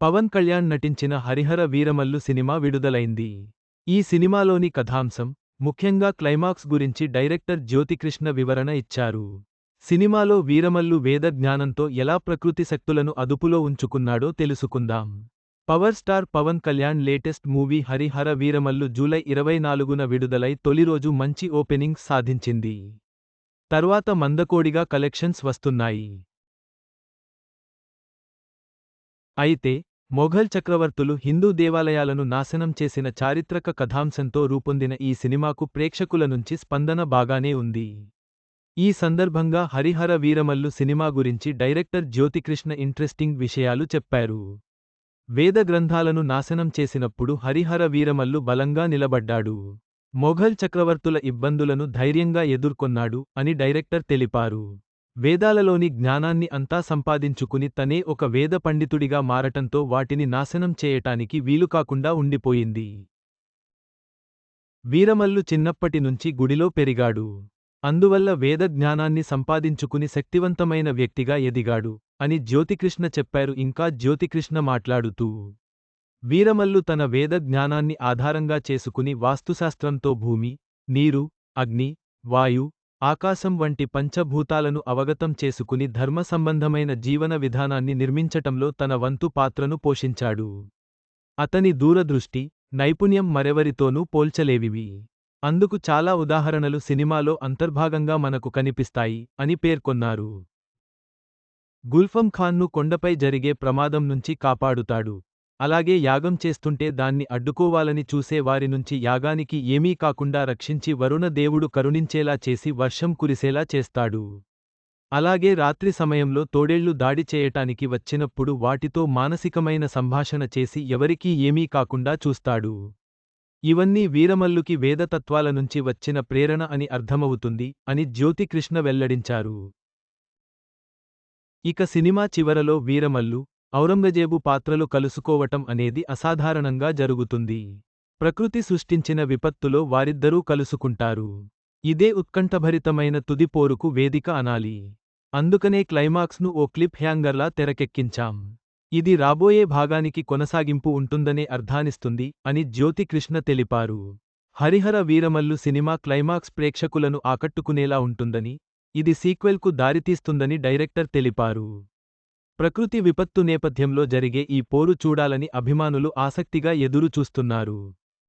పవన్ కళ్యాణ్ నటించిన హరిహర వీరమల్లు సినిమా విడుదలైంది. ఈ సినిమాలోని కథాంశం, ముఖ్యంగా క్లైమాక్స్ గురించి డైరెక్టర్ జ్యోతికృష్ణ వివరణ ఇచ్చారు. సినిమాలో వీరమల్లు వేద జ్ఞానంతో ఎలా ప్రకృతి శక్తులను అదుపులో ఉంచుకున్నాడో తెలుసుకుందాం. Power star Pawan Kalyan latest movie Harihara Veeramallu July 24న విడుదలై తొలిరోజు మంచి ఓపెనింగ్స్ సాధించింది. తర్వాత మందకోడిగా కలెక్షన్స్ వస్తున్నాయి. అయితే, మొఘల్ చక్రవర్తులు హిందూ దేవాలయాలను నాశనం చేసిన చారిత్రక కథాంశంతో రూపొందిన ఈ సినిమాకు ప్రేక్షకుల నుంచి స్పందన బాగానే ఉంది. ఈ సందర్భంగా హరిహర వీరమల్లు సినిమా గురించి డైరెక్టర్ జ్యోతికృష్ణ ఇంట్రెస్టింగ్ విషయాలు చెప్పారు. వేద గ్రంథాలను నాశనం చేసినప్పుడు హరిహర వీరమల్లు బలంగా నిలబడ్డాడు. మొఘల్ చక్రవర్తుల ఇబ్బందులను ధైర్యంగా ఎదుర్కొన్నాడు అని డైరెక్టర్ తెలిపారు. వేదాలలోని జ్ఞానాన్ని అంతా సంపాదించుకుని తనే ఒక వేద పండితుడిగా మారటంతో వాటిని నాశనం చేయటానికి వీలుకాకుండా ఉండిపోయింది. వీరమల్లు చిన్నప్పటి నుంచి గుడిలో పెరిగాడు. అందువల్ల వేద జ్ఞానాన్ని సంపాదించుకుని శక్తివంతమైన వ్యక్తిగా ఎదిగాడు అని జ్యోతికృష్ణ చెప్పారు. ఇంకా జ్యోతికృష్ణ మాట్లాడుతూ, వీరమల్లు తన వేద జ్ఞానాన్ని ఆధారంగా చేసుకుని వాస్తుశాస్త్రంతో భూమి, నీరు, అగ్ని, వాయు, ఆకాశం వంటి పంచభూతాలను అవగతం చేసుకుని ధర్మ సంబంధమైన జీవన విధానాన్ని నిర్మించటంలో తన వంతు పాత్రను పోషించాడు. అతని దూరదృష్టి, నైపుణ్యం మరెవరితోనూ పోల్చలేవివి. అందుకు చాలా ఉదాహరణలు సినిమాలో అంతర్భాగంగా మనకు కనిపిస్తాయి అని పేర్కొన్నారు. గుల్ఫం ఖాన్ను కొండపై జరిగే ప్రమాదం నుంచి కాపాడుతాడు. అలాగే యాగం చేస్తుంటే దాన్ని అడ్డుకోవాలని చూసే వారి నుంచి యాగానికి ఏమీ కాకుండా రక్షించి వరుణ దేవుడు కరుణించేలా చేసి వర్షం కురిసేలా చేస్తాడు. అలాగే రాత్రి సమయంలో తోడేళ్లు దాడి చేయటానికి వచ్చినప్పుడు వాటితో మానసికమైన సంభాషణ చేసి ఎవరికీ ఏమీ కాకుండా చూస్తాడు. ఇవన్నీ వీరమల్లుకి వేదతత్వాల నుంచి వచ్చిన ప్రేరణ అని అర్థమవుతుంది అని జ్యోతికృష్ణ వెల్లడించారు. ఇక సినిమా చివరలో వీరమల్లు, ఔరంగజేబు పాత్రలు కలుసుకోవటం అనేది అసాధారణంగా జరుగుతుంది. ప్రకృతి సృష్టించిన విపత్తులో వారిద్దరూ కలుసుకుంటారు. ఇదే ఉత్కంఠభరితమైన తుది పోరుకు వేదిక అనాలి. అందుకనే క్లైమాక్స్ను ఓ క్లిప్ హ్యాంగర్లా తెరకెక్కించాం. ఇది రాబోయే భాగానికి కొనసాగింపు ఉంటుందనే అర్థానిస్తుంది అని జ్యోతికృష్ణ తెలిపారు. హరిహర వీరమల్లు సినిమా క్లైమాక్స్ ప్రేక్షకులను ఆకట్టుకునేలా ఉంటుందని, ఇది సీక్వెల్కు దారితీస్తుందని డైరెక్టర్ తెలిపారు. ప్రకృతి విపత్తు నేపథ్యంలో జరిగే ఈ పోరు చూడాలని అభిమానులు ఆసక్తిగా ఎదురు చూస్తున్నారు.